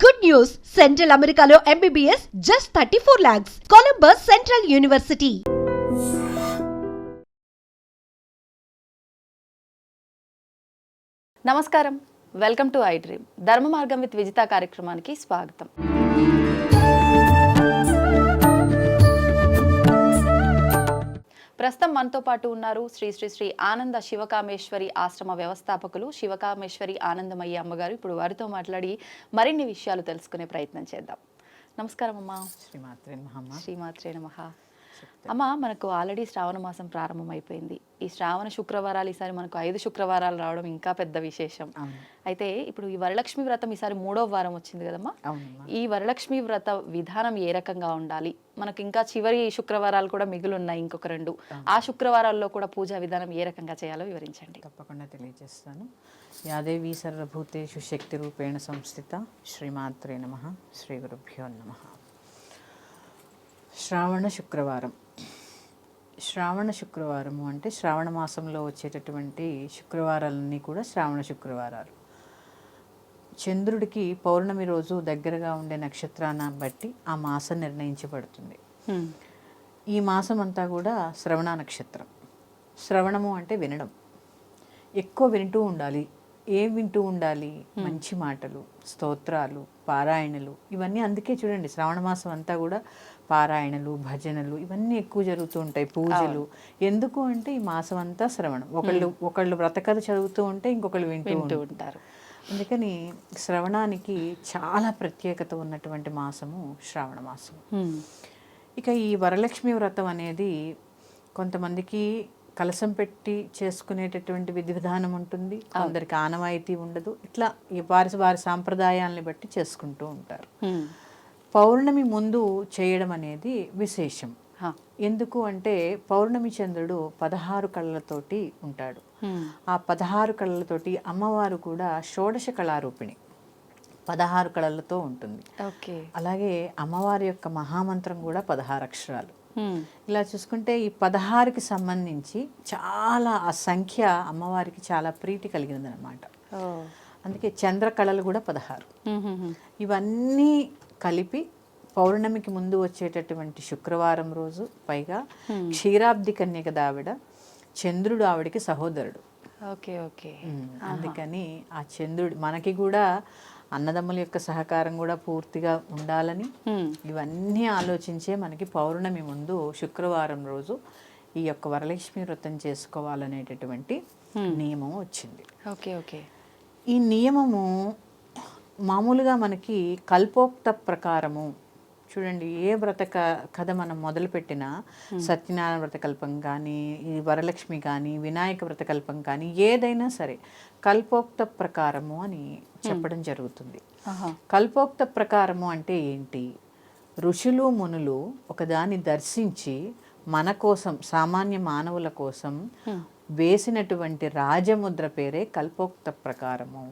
Good news! Central Americano MBBS just 34 lakhs. Columbus Central University. నమస్కారం, welcome to I dream. ధర్మ మార్గం with Vijitha కార్యక్రమానికి స్వాగతం. ప్రస్తుతం మనతో పాటు ఉన్నారు శ్రీ శ్రీ శ్రీ ఆనంద శివకామేశ్వరి ఆశ్రమ వ్యవస్థాపకులు శివకామేశ్వరి ఆనందమయ్య అమ్మగారు. ఇప్పుడు వారితో మాట్లాడి మరిన్ని విషయాలు తెలుసుకునే ప్రయత్నం చేద్దాం. నమస్కారం అమ్మా. శ్రీమాత్రే నమః. అమ్మ, మనకు ఆల్రెడీ శ్రావణ మాసం ప్రారంభమైపోయింది. ఈ శ్రావణ శుక్రవారాలు ఈసారి మనకు 5 శుక్రవారాలు రావడం ఇంకా పెద్ద విశేషం. అయితే ఇప్పుడు ఈ వరలక్ష్మి వ్రతం ఈసారి 3వ వారం వచ్చింది కదమ్మా. ఈ వరలక్ష్మి వ్రత విధానం ఏ రకంగా ఉండాలి? మనకు ఇంకా చివరి శుక్రవారాలు కూడా మిగులున్నాయి, ఇంకొక 2. ఆ శుక్రవారాల్లో కూడా పూజా విధానం ఏ రకంగా చేయాలో వివరించండి. తప్పకుండా తెలియజేస్తాను. యాదేవి సర్వభూతేషు శక్తి రూపేణ సంస్థిత. శ్రీమాత్రే నమః. శ్రీ గురుభ్యో నమః. శ్రావణ శుక్రవారం. శ్రావణ శుక్రవారము అంటే శ్రావణ మాసంలో వచ్చేటటువంటి శుక్రవారాలన్నీ కూడా శ్రావణ శుక్రవారాలు. చంద్రుడికి పౌర్ణమి రోజు దగ్గరగా ఉండే నక్షత్రాన్ని బట్టి ఆ మాసం నిర్ణయించబడుతుంది. ఈ మాసం అంతా కూడా శ్రవణ నక్షత్రం. శ్రవణము అంటే వినడం, ఎక్కువ వింటూ ఉండాలి. ఏం వింటూ ఉండాలి? మంచి మాటలు, స్తోత్రాలు, పారాయణలు, ఇవన్నీ. అందుకే చూడండి, శ్రావణ మాసం అంతా కూడా పారాయణలు, భజనలు ఇవన్నీ ఎక్కువ జరుగుతూ ఉంటాయి, పూజలు. ఎందుకు అంటే ఈ మాసం అంతా శ్రవణం. ఒకళ్ళు వ్రతకథ చదువుతూ ఉంటే ఇంకొకళ్ళు వింటూ ఉంటారు. అందుకని శ్రవణానికి చాలా ప్రత్యేకత ఉన్నటువంటి మాసము శ్రావణ మాసం. ఇక ఈ వరలక్ష్మి వ్రతం అనేది కొంతమందికి కలశం పెట్టి చేసుకునేటటువంటి విధి విధానం ఉంటుంది, కొందరికి ఆనవాయితీ ఉండదు. ఇట్లా వారి సాంప్రదాయాలని బట్టి చేసుకుంటూ ఉంటారు. పౌర్ణమి ముందు చేయడం అనేది విశేషం. ఎందుకు అంటే పౌర్ణమి చంద్రుడు 16 కళ్ళతోటి ఉంటాడు. ఆ 16 కళ్ళతోటి అమ్మవారు కూడా షోడశ కళారూపిణి, 16 కళలతో ఉంటుంది. అలాగే అమ్మవారి యొక్క మహామంత్రం కూడా 16 అక్షరాలు. ఇలా చూసుకుంటే ఈ 16కి సంబంధించి చాలా, ఆ సంఖ్య అమ్మవారికి చాలా ప్రీతి కలిగినది అనమాట. అందుకే చంద్ర కళలు కూడా 16. ఇవన్నీ కలిపి పౌర్ణమికి ముందు వచ్చేటటువంటి శుక్రవారం రోజు, పైగా క్షీరాబ్ది కన్యక ఆవిడ, చంద్రుడు ఆవిడికి సహోదరుడు. అందుకని ఆ చంద్రుడు మనకి కూడా అన్నదమ్ముల యొక్క సహకారం కూడా పూర్తిగా ఉండాలని ఇవన్నీ ఆలోచించే మనకి పౌర్ణమి ముందు శుక్రవారం రోజు ఈ యొక్క వరలక్ష్మి వ్రతం చేసుకోవాలనేటటువంటి నియమం వచ్చింది. ఈ నియమము మామూలుగా మనకి కల్పోక్త ప్రకారము, చూడండి, ఏ వ్రత కథ మనం మొదలుపెట్టినా, సత్యనారాయణ వ్రతకల్పం కానీ, ఈ వరలక్ష్మి కానీ, వినాయక వ్రతకల్పం కానీ, ఏదైనా సరే కల్పోక్త ప్రకారము అని చెప్పడం జరుగుతుంది. కల్పోక్త ప్రకారము అంటే ఏంటి? ఋషులు మునులు ఒకదాన్ని దర్శించి మన కోసం, సామాన్య మానవుల కోసం వేసినటువంటి రాజముద్ర పేరే కల్పోక్త ప్రకారము.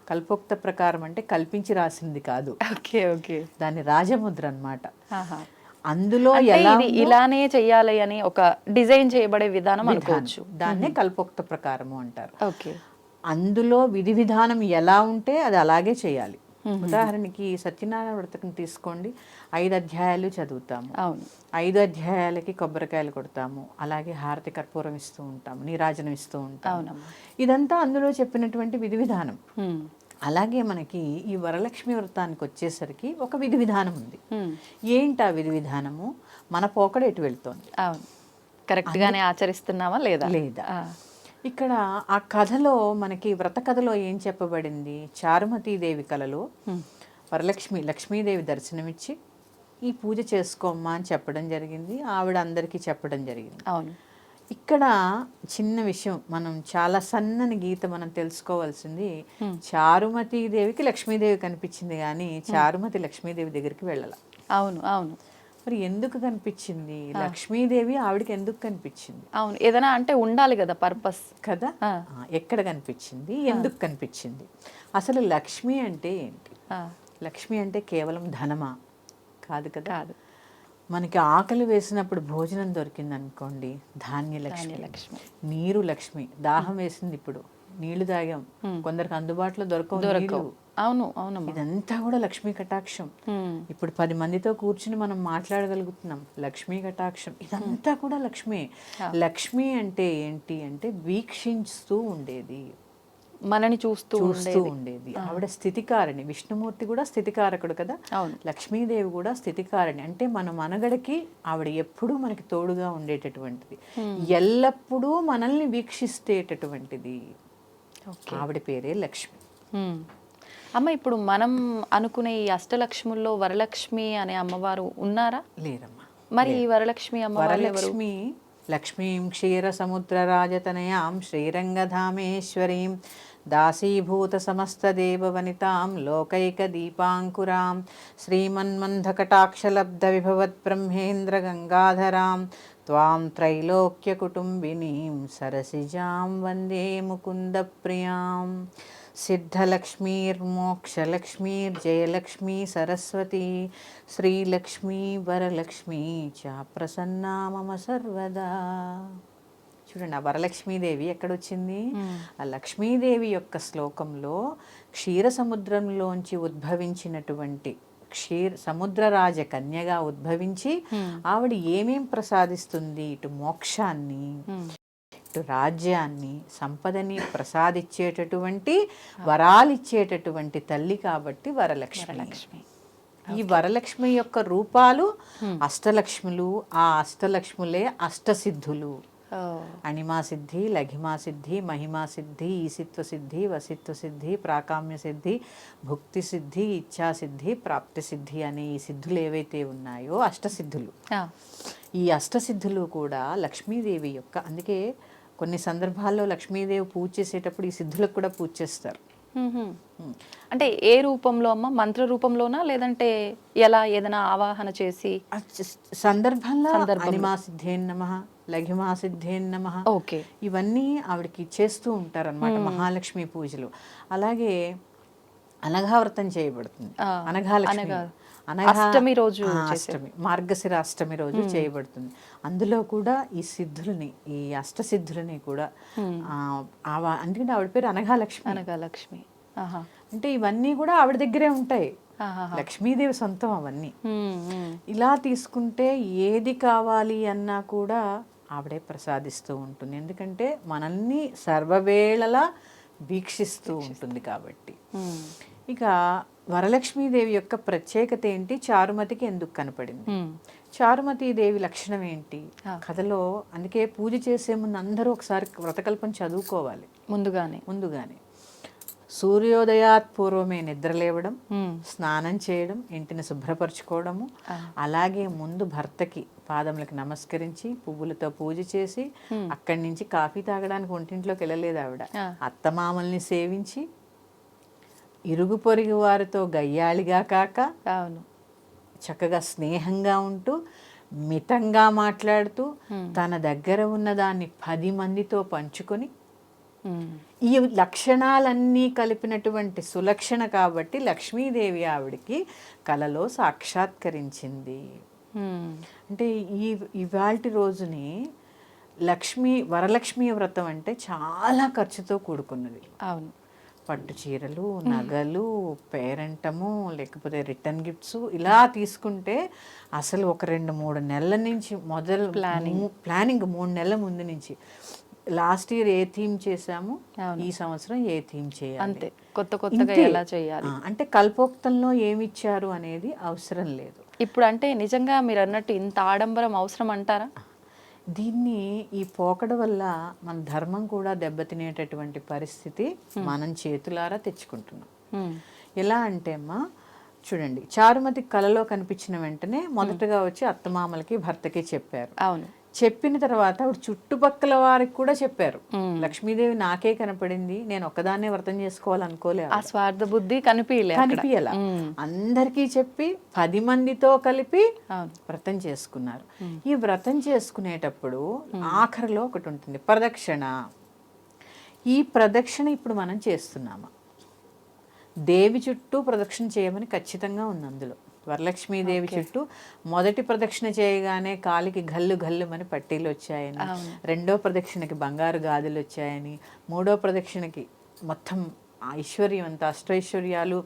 కల్పోక్త ప్రకారం అంటే కల్పించి రాసింది కాదు, దాని రాజముద్ర అన్నమాట. అందులో ఇలానే చెయ్యాలి అని ఒక డిజైన్ చేయబడే విధానం అనుకోవచ్చు. దాన్నే కల్పోక్త ప్రకారము అంటారు. అందులో విధి విధానం ఎలా ఉంటే అది అలాగే చేయాలి. ఉదాహరణకి సత్యనారాయణ వ్రతం తీసుకోండి, 5 అధ్యాయాలు చదువుతాము. 5 అధ్యాయాలకి కొబ్బరికాయలు కొడతాము, అలాగే హారతి కర్పూరం ఇస్తూ ఉంటాము, నీరాజనం ఇస్తూ ఉంటాము. ఇదంతా అందులో చెప్పినటువంటి విధి విధానం. అలాగే మనకి ఈ వరలక్ష్మి వ్రతానికి వచ్చేసరికి ఒక విధి విధానం ఉంది. ఏంటి ఆ విధి విధానము? మన పోకడ ఎటు వెళ్తోంది, కరెక్ట్ గానే ఆచరిస్తున్నామా లేదా? ఇక్కడ ఆ కథలో మనకి వ్రత కథలో ఏం చెప్పబడింది? చారుమతీదేవి కళలో లక్ష్మీదేవి దర్శనమిచ్చి ఈ పూజ చేసుకోమ్మా అని చెప్పడం జరిగింది. ఆవిడ అందరికీ చెప్పడం జరిగింది. ఇక్కడ చిన్న విషయం, మనం చాలా సన్నని గీత మనం తెలుసుకోవాల్సింది. చారుమతీదేవికి లక్ష్మీదేవి కనిపించింది కానీ చారుమతి లక్ష్మీదేవి దగ్గరికి వెళ్ళాల. అవును. మరి ఎందుకు కనిపించింది? లక్ష్మీదేవి ఆవిడకి ఎందుకు కనిపించింది? ఏదైనా అంటే ఉండాలి కదా, పర్పస్ కదా. ఎక్కడ కనిపించింది, ఎందుకు కనిపించింది? అసలు లక్ష్మి అంటే ఏంటి? లక్ష్మి అంటే కేవలం ధనమా? కాదు కదా. మనకి ఆకలి వేసినప్పుడు భోజనం దొరికింది అనుకోండి, ధాన్యలక్ష్మి. నీరు లక్ష్మి. దాహం వేసింది, ఇప్పుడు నీళ్లు తాగాం, కొందరికి అందుబాటులో దొరకవు. అవును అవునమ్మా. ఇదంతా కూడా లక్ష్మీ కటాక్షం. ఇప్పుడు 10 మందితో కూర్చుని మనం మాట్లాడగలుగుతున్నాం, లక్ష్మీ కటాక్షం. ఇదంతా కూడా లక్ష్మి. లక్ష్మి అంటే ఏంటి అంటే వీక్షిస్తూ ఉండేది, మనని చూస్తూ ఉండేది. ఆవిడ స్థితికారిణి. విష్ణుమూర్తి కూడా స్థితికారకుడు కదా, లక్ష్మీదేవి కూడా స్థితికారిణి. అంటే మన మనగడకి ఆవిడ ఎప్పుడూ మనకి తోడుగా ఉండేటటువంటిది, ఎల్లప్పుడూ మనల్ని వీక్షిస్తేటటువంటిది. ఆవిడ పేరే లక్ష్మి. అమ్మ, ఇప్పుడు మనం అనుకునే ఈ అష్టలక్ష్ముల్లో వరలక్ష్మి అనే అమ్మవారు ఉన్నారా? లేరమ్మా. మరి ఈ వరలక్ష్మి అమ్మవారు వరలక్ష్మి లక్ష్మీం క్షీరసముద్రరాజతనయాం శ్రీరంగధామేశ్వరీం దాసీభూత సమస్తదేవవనితాం లోకైకదీపాంకురాం శ్రీమన్మంధకటాక్షలబ్ధ విభవత్ బ్రహ్మేంద్ర గంగాధరాం త్వాం త్రైలోక్యకుటుంబినీం సరసిజాం వందే ముకుందప్రియాం. సిద్ధలక్ష్మీర్మోక్షలక్ష్మీర్జయలక్ష్మీ సరస్వతి శ్రీలక్ష్మీ వరలక్ష్మీ చ ప్రసన్నా మమ సర్వదా. చూడండి, ఆ వరలక్ష్మీదేవి ఎక్కడొచ్చింది? ఆ లక్ష్మీదేవి యొక్క శ్లోకంలో క్షీర సముద్రంలోంచి ఉద్భవించినటువంటి సముద్రరాజ కన్యగా ఉద్భవించి ఆవిడ ఏమేం ప్రసాదిస్తుంది? ఇటు మోక్షాన్ని, ఇటు రాజ్యాన్ని, సంపదని ప్రసాదించేటటువంటి వరాలిచ్చేటటువంటి తల్లి కాబట్టి వరలక్ష్మి. ఈ వరలక్ష్మి యొక్క రూపాలు అష్టలక్ష్ములు. ఆ అష్టలక్ష్ములే అష్టసిద్ధులు. అణిమా సిద్ధి, లఘిమా సిద్ధి, మహిమా సిద్ధి, ఈసిత్వ సిద్ధి, వసిత్వ సిద్ధి, ప్రాకామ్య సిద్ధి, భుక్తి సిద్ధి, ఇచ్ఛా సిద్ధి, ప్రాప్తి సిద్ధి అనే ఈ సిద్ధులు ఏవైతే ఉన్నాయో అష్టసిద్ధులు. ఈ అష్టసిద్ధులు కూడా లక్ష్మీదేవి యొక్క, అందుకే కొన్ని సందర్భాల్లో లక్ష్మీదేవి పూజ చేసేటప్పుడు ఈ సిద్ధులకు కూడా పూజ చేస్తారు. అంటే ఏ రూపంలో అమ్మ? మంత్ర రూపంలోనా, లేదంటే ఎలా ఏదైనా ఆవాహన చేసి సందర్భంలో అణిమా సిద్ధేన్ నమః, లఘిమా సిద్ధేన్ నమః, ఇవన్నీ ఆవిడకి చేస్తూ ఉంటారు అన్నమాట మహాలక్ష్మి పూజలు. అలాగే అనఘావ్రతం చేయబడుతుంది. అష్టమి రోజు, అష్టమి మార్గశిర అష్టమి రోజు చేయబడుతుంది. అందులో కూడా ఈ సిద్ధులని, ఈ అష్టసిద్ధులని కూడా అందుకని ఆవిడ పేరు అనఘాలక్ష్మి. అంటే ఇవన్నీ కూడా ఆవిడ దగ్గరే ఉంటాయి, లక్ష్మీదేవి సొంతం అవన్నీ. ఇలా తీసుకుంటే ఏది కావాలి అన్నా కూడా ఆవిడే ప్రసాదిస్తూ ఉంటుంది, ఎందుకంటే మనల్ని సర్వవేళలా వీక్షిస్తూ ఉంటుంది కాబట్టి. ఇక వరలక్ష్మీదేవి యొక్క ప్రత్యేకత ఏంటి? చారుమతికి ఎందుకు కనపడింది? చారుమతీదేవి లక్షణం ఏంటి కథలో? అందుకే పూజ చేసే ముందు అందరూ ఒకసారి వ్రతకల్పం చదువుకోవాలి ముందుగానే. సూర్యోదయాత్ పూర్వమే నిద్ర లేవడం, స్నానం చేయడం, ఇంటిని శుభ్రపరచుకోవడము, అలాగే ముందు భర్తకి పాదములకు నమస్కరించి పువ్వులతో పూజ చేసి అక్కడి నుంచి కాఫీ తాగడానికి ఒంటింట్లోకి వెళ్ళలేదు ఆవిడ. అత్తమామల్ని సేవించి ఇరుగు పొరుగు వారితో గయ్యాళిగా కాక చక్కగా స్నేహంగా ఉంటూ మితంగా మాట్లాడుతూ తన దగ్గర ఉన్నదాన్ని 10 మందితో పంచుకొని, ఈ లక్షణాలన్నీ కలిపినటువంటి సులక్షణ కాబట్టి లక్ష్మీదేవి ఆవిడికి కలలో సాక్షాత్కరించింది. అంటే ఇవాల్టి రోజుని వరలక్ష్మి వ్రతం అంటే చాలా ఖర్చుతో కూడుకున్నది. అవును, పట్టు చీరలు, నగలు, పేరెంటము, లేకపోతే రిటర్న్ గిఫ్ట్స్, ఇలా తీసుకుంటే అసలు ఒక 2-3 నెలల నుంచి మొదలు ప్లానింగ్ 3 నెలల ముందు నుంచి. లాస్ట్ ఇయర్ ఏ థీమ్ చేసాము, ఈ సంవత్సరం ఏ థీమ్ చేయాలి, కొత్తగా ఎలా చేయాలి అంటే కల్పోక్తంలో ఏమిచ్చారు అనేది అవసరం లేదు ఇప్పుడు. అంటే నిజంగా మీరు అన్నట్టు ఇంత ఆడంబరం అవసరం అంటారా? దీన్ని ఈ పోకడ వల్ల మన ధర్మం కూడా దెబ్బతినేటటువంటి పరిస్థితి మనం చేతులారా తెచ్చుకుంటున్నాం. ఎలా అంటే అమ్మా చూడండి, చారుమతి కలలో కనిపించిన వెంటనే మొదటగా వచ్చి అత్తమామలకి భర్తకి చెప్పారు. అవును, చెప్పిన తర్వాత ఆవిడ చుట్టుపక్కల వారికి కూడా చెప్పారు, లక్ష్మీదేవి నాకే కనపడింది, నేను ఒక్కదాన్నే వ్రతం చేసుకోవాలనుకోలేదు. ఆ స్వార్థ బుద్ధి కనిపించలా. అందరికీ చెప్పి 10 మందితో కలిపి వ్రతం చేసుకున్నారు. ఈ వ్రతం చేసుకునేటప్పుడు ఆఖరిలో ఒకటి ఉంటుంది, ప్రదక్షిణ. ఈ ప్రదక్షిణ ఇప్పుడు మనం చేస్తున్నామా? దేవి చుట్టూ ప్రదక్షిణ చేయమని ఖచ్చితంగా ఉంది అందులో. వరలక్ష్మీదేవి చుట్టూ మొదటి ప్రదక్షిణ చేయగానే కాలికి గల్లుమని పట్టీలు వచ్చాయని, రెండో ప్రదక్షిణకి బంగారు గాజులు వచ్చాయని, మూడో ప్రదక్షిణకి మొత్తం ఐశ్వర్యవంత అష్టైశ్వర్యాలు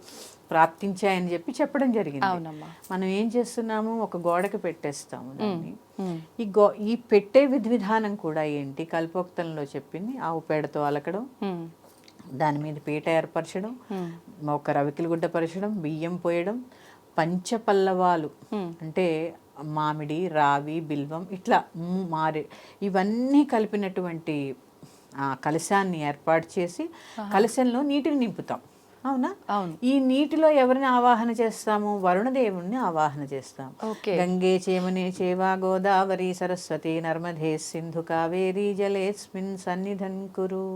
ప్రాప్తించాయని చెప్పడం జరిగింది. అవునమ్మా. మనం ఏం చేస్తున్నాము, ఒక గోడకు పెట్టేస్తాము దాన్ని. ఈ పెట్టే విధానం కూడా ఏంటి, కల్పోక్తంలో చెప్పింది ఆవు పేడతో అలకడం, దాని మీద పీట ఏర్పరచడం, ఒక రవికిల గుడ్డ పరచడం, బియ్యం పోయడం, పంచపల్లవాలు అంటే మామిడి, రావి, బిల్వం, ఇట్లా మారే ఇవన్నీ కలిపినటువంటి కలశాన్ని ఏర్పాటు చేసి కలశంలో నీటిని నింపుతాం. అవునా? అవును. ఈ నీటిలో ఎవరిని ఆవాహన చేస్తాము, వరుణదేవుణ్ణి ఆవాహన చేస్తాం. గంగే చేమనే చేవా గోదావరి సరస్వతి నర్మదే సింధు కావేరీ జలేస్మిన్ సన్నిధన్ కురు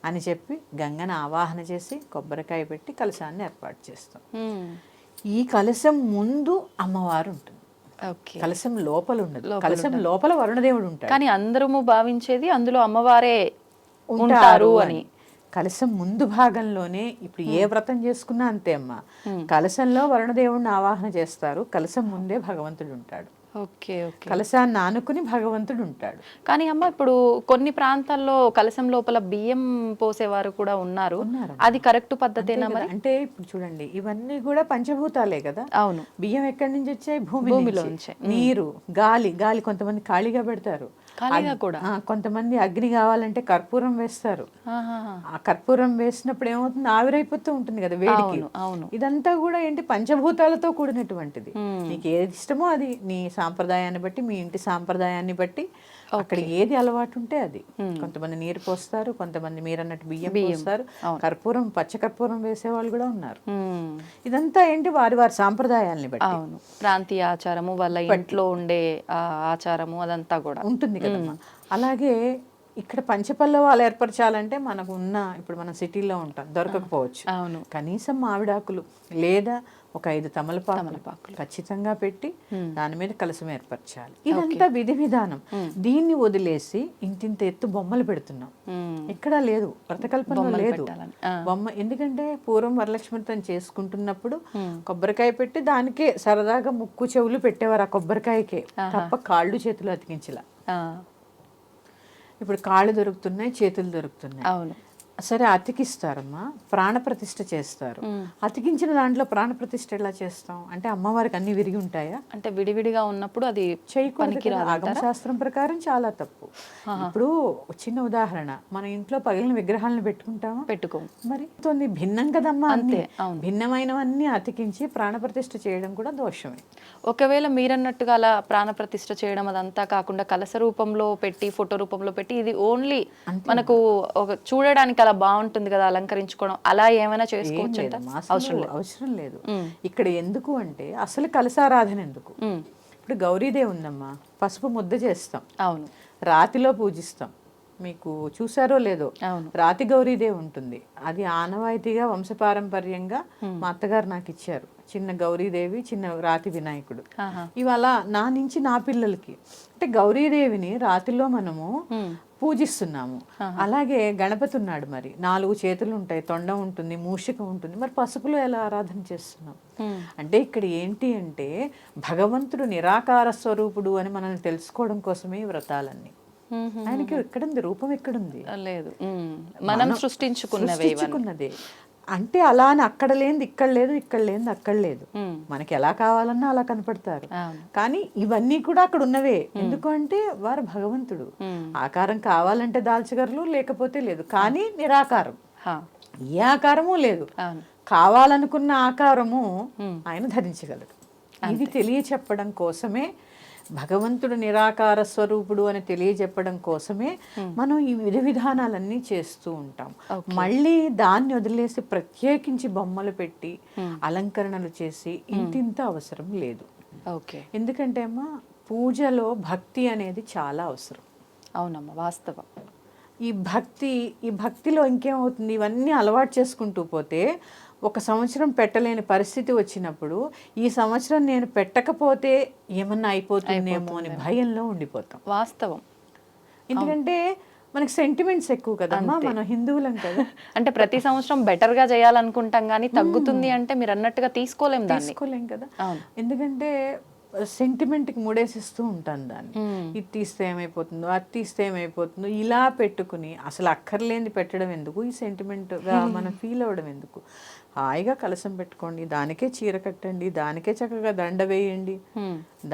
అని చెప్పి గంగను ఆవాహన చేసి కొబ్బరికాయ పెట్టి కలశాన్ని ఏర్పాటు చేస్తాం. ఈ కలశం ముందు అమ్మవారు ఉంటుంది, కలశం లోపల ఉండదు. కలశం లోపల వరుణదేవుడు ఉంటాడు. కానీ అందరము భావించేది అందులో అమ్మవారే ఉంటారు అని. కలశం ముందు భాగంలోనే ఇప్పుడు ఏ వ్రతం చేసుకున్నా అంతే అమ్మ, కలశంలో వరుణదేవుడిని ఆవాహన చేస్తారు, కలశం ముందే భగవంతుడు ఉంటాడు. Okay okay. కలశాన్ని ఆనుకుని భగవంతుడు ఉంటాడు. కానీ అమ్మ ఇప్పుడు కొన్ని ప్రాంతాల్లో కలశం లోపల బియ్యం పోసేవారు కూడా ఉన్నారు. అది కరెక్ట్ పద్ధతేనా మరి? అంటే ఇప్పుడు చూడండి, ఇవన్నీ కూడా పంచభూతాలే కదా. అవును. బియ్యం ఎక్కడి నుంచి వచ్చాయి, భూమిలో నుంచి. నీరు, గాలి, గాలి కొంతమంది ఖాళీగా పెడతారు, కూడా కొంతమంది అగ్ని కావాలంటే కర్పూరం వేస్తారు. ఆ కర్పూరం వేసినప్పుడు ఏమవుతుంది, ఆవిరైపోతూ ఉంటుంది కదా వేడికి. ఇదంతా కూడా ఏంటి, పంచభూతాలతో కూడినటువంటిది. నీకు ఏది ఇష్టమో అది, నీ సాంప్రదాయాన్ని బట్టి, మీ ఇంటి సాంప్రదాయాన్ని బట్టి అక్కడ ఏది అలవాటు ఉంటే అది. కొంతమంది నీరు పోస్తారు, కొంతమంది మీరు అన్నట్టు బియ్యం పోస్తారు, కర్పూరం, పచ్చ కర్పూరం వేసే వాళ్ళు కూడా ఉన్నారు. ఇదంతా ఏంటి, వారి వారి సాంప్రదాయాల్ని బట్టి, ప్రాంతీయ ఆచారము, వాళ్ళ ఇంట్లో ఉండే ఆచారము అదంతా కూడా ఉంటుంది కదమ్మా. అలాగే ఇక్కడ పంచపల్లవాలు ఏర్పరచాలంటే మనకు ఉన్న, ఇప్పుడు మనం సిటీలో ఉంటాం, దొరకకపోవచ్చు. కనీసం మామిడాకులు లేదా ఒక 5 తమలపాకులు ఖచ్చితంగా పెట్టి దాని మీద కలశం ఏర్పరచాలి. ఇదంతా విధి విధానం. దీన్ని వదిలేసి ఇంతింత ఎత్తు బొమ్మలు పెడుతున్నాం, ఇక్కడ లేదు, వ్రతకల్పనలో లేదు బొమ్మ. ఎందుకంటే పూర్వం వరలక్ష్మితం చేసుకుంటున్నప్పుడు కొబ్బరికాయ పెట్టి దానికే సరదాగా ముక్కు చెవులు పెట్టేవారు, ఆ కొబ్బరికాయకే తప్ప కాళ్ళు చేతులు అతికించలా. ఇప్పుడు కాళ్ళు దొరుకుతున్నాయి, చేతులు దొరుకుతున్నాయి. అవును. సరే, అతికిస్తారమ్మా, ప్రాణప్రతిష్ఠ చేస్తారు. అతికించిన దాంట్లో ప్రాణప్రతిష్ఠ ఎలా చేస్తాం అంటే, అమ్మవారికి అన్ని విరిగి ఉంటాయా అంటే, విడివిడిగా ఉన్నప్పుడు అది చేయకూడదు. ఆగమశాస్త్రం ప్రకారం చాలా తప్పు. ఇప్పుడు చిన్న ఉదాహరణ, మన ఇంట్లో పగిలిన విగ్రహాలను పెట్టుకుంటామా? పెట్టుకోము. మరి భిన్నం కదమ్మా, అంతే. భిన్నమైనవన్నీ అతికించి ప్రాణప్రతిష్ఠ చేయడం కూడా దోషమే. ఒకవేళ మీరన్నట్టుగా అలా ప్రాణప్రతిష్ఠ చేయడం అదంతా కాకుండా కలశ రూపంలో పెట్టి, ఫోటో రూపంలో పెట్టి, ఇది ఓన్లీ మనకు ఒక చూడడానికి అలా బాగుంటుంది కదా, అలంకరించుకోవడం, అలా ఏమైనా చేసుకోవచ్చు? అవసరం లేదు. ఇక్కడ ఎందుకు అంటే, అసలు కలశారాధన ఎందుకు? ఇప్పుడు గౌరీదేవి ఉందమ్మా, పసుపు ముద్ద చేస్తాం. అవును. రాతిలో పూజిస్తాం. మీకు చూసారో లేదో, రాతి గౌరీదేవి ఉంటుంది. అది ఆనవాయితీగా వంశపారంపర్యంగా మా అత్తగారు నాకు ఇచ్చారు. చిన్న గౌరీదేవి, చిన్న రాతి వినాయకుడు. ఇవాళ నా నుంచి నా పిల్లలకి అంటే గౌరీదేవిని రాతిలో మనము పూజిస్తున్నాము. అలాగే గణపతి ఉన్నాడు, మరి 4 చేతులు ఉంటాయి, తొండం ఉంటుంది, మూషిక ఉంటుంది. మరి పసుపులో ఎలా ఆరాధన చేస్తున్నాం అంటే, ఇక్కడ ఏంటి అంటే భగవంతుడు నిరాకార స్వరూపుడు అని మనం తెలుసుకోవడం కోసమే ఈ వ్రతాలన్నీ. ఆయనకి ఎక్కడుంది రూపం, ఎక్కడుంది? లేదు, మనం సృష్టించుకున్నదే. అంటే అలా అని అక్కడ లేనిది ఇక్కడ లేదు, ఇక్కడ లేనిది అక్కడ లేదు. మనకి ఎలా కావాలన్నా అలా కనపడతారు. కానీ ఇవన్నీ కూడా అక్కడ ఉన్నవే. ఎందుకంటే వారు భగవంతుడు. ఆకారం కావాలంటే దాల్చగలరు, లేకపోతే లేదు. కానీ నిరాకారం, ఏ ఆకారము లేదు. కావాలనుకున్న ఆకారము ఆయన ధరించగలరు. ఇది తెలియచెప్పడం కోసమే, భగవంతుడు నిరాకార స్వరూపుడు అని తెలియజెప్పడం కోసమే మనం ఈ విధి విధానాలన్నీ చేస్తూ ఉంటాం. మళ్ళీ దాన్ని వదిలేసి ప్రత్యేకించి బొమ్మలు పెట్టి అలంకరణలు చేసి ఇంతింత అవసరం లేదు. ఎందుకంటే అమ్మా, పూజలో భక్తి అనేది చాలా అవసరం. అవునమ్మా, వాస్తవం. ఈ భక్తిలో ఇంకేమవుతుంది, ఇవన్నీ అలవాటు చేసుకుంటూ పోతే ఒక సంవత్సరం పెట్టలేని పరిస్థితి వచ్చినప్పుడు, ఈ సంవత్సరం నేను పెట్టకపోతే ఏమన్నా అయిపోతుందేమో అని భయంలో ఉండిపోతాం. వాస్తవం. ఎందుకంటే మనకి సెంటిమెంట్స్ ఎక్కువ కదమ్మా, మనం హిందువులం కదా. అంటే ప్రతి సంవత్సరం బెటర్ గా చేయాలనుకుంటాం, కానీ తగ్గుతుంది అంటే మీరు అన్నట్టుగా తీసుకోలేం కదా. ఎందుకంటే సెంటిమెంట్కి ముడేసిస్తూ ఉంటాను దాన్ని. ఇది తీస్తే ఏమైపోతుందో, అది తీస్తే ఏమైపోతుందో, ఇలా పెట్టుకుని అసలు అక్కర్లేని పెట్టడం ఎందుకు, ఈ సెంటిమెంట్గా మనం ఫీల్ అవ్వడం ఎందుకు. హాయిగా కలసం పెట్టుకోండి, దానికే చీర కట్టండి, దానికే చక్కగా దండ వేయండి,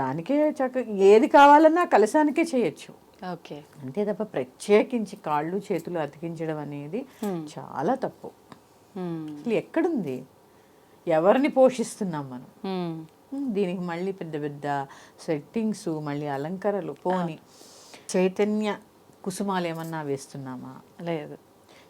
దానికే చక్కగా ఏది కావాలన్నా కలసానికే చేయొచ్చు. ఓకే, అంతే తప్ప ప్రత్యేకించి కాళ్ళు చేతులు అతికించడం అనేది చాలా తప్పు. అసలు ఎక్కడుంది, ఎవరిని పోషిస్తున్నాం మనం? దీనికి మళ్ళీ పెద్ద పెద్ద సెట్టింగ్స్, మళ్ళీ అలంకరణలు పోని. చైతన్య కుసుమాలు ఏమన్నా వేస్తున్నామా? లేదు.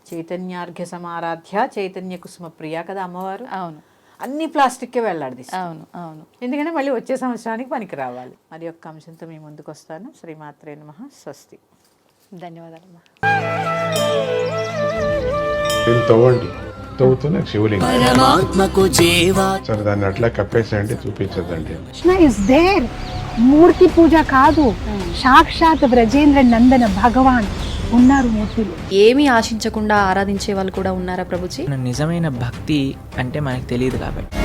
చైతన్యార్ఘ్య సమారాధ్య చైతన్య కుసుమ ప్రియ కదా అమ్మవారు. అవును, అన్ని ప్లాస్టిక్కే వెళ్ళాడిది. అవును, అవును. ఎందుకంటే మళ్ళీ వచ్చే సంవత్సరానికి పనికి రావాలి. మరి యొక్క అంశంతో మీ ముందుకు వస్తాను. శ్రీమాత్రే నమః. స్వస్తి. ధన్యవాదాలమ్మా. దీన్ని తవ్వండి, తవ్వుతూనే శివలింగం. సరే దాన్ని అట్లా కప్పేసేయండి, చూపించదండి. Krishna is there. మూర్తి పూజ కాదు, సాక్షాత్ బ్రజేంద్ర నందన భగవాన్ ఉన్నారు మూర్తిలో. ఏమీ ఆశించకుండా ఆరాధించే వాళ్ళు కూడా ఉన్నారా ప్రభుజీ? నిజమైన భక్తి అంటే మనకు తెలియదు కాబట్టి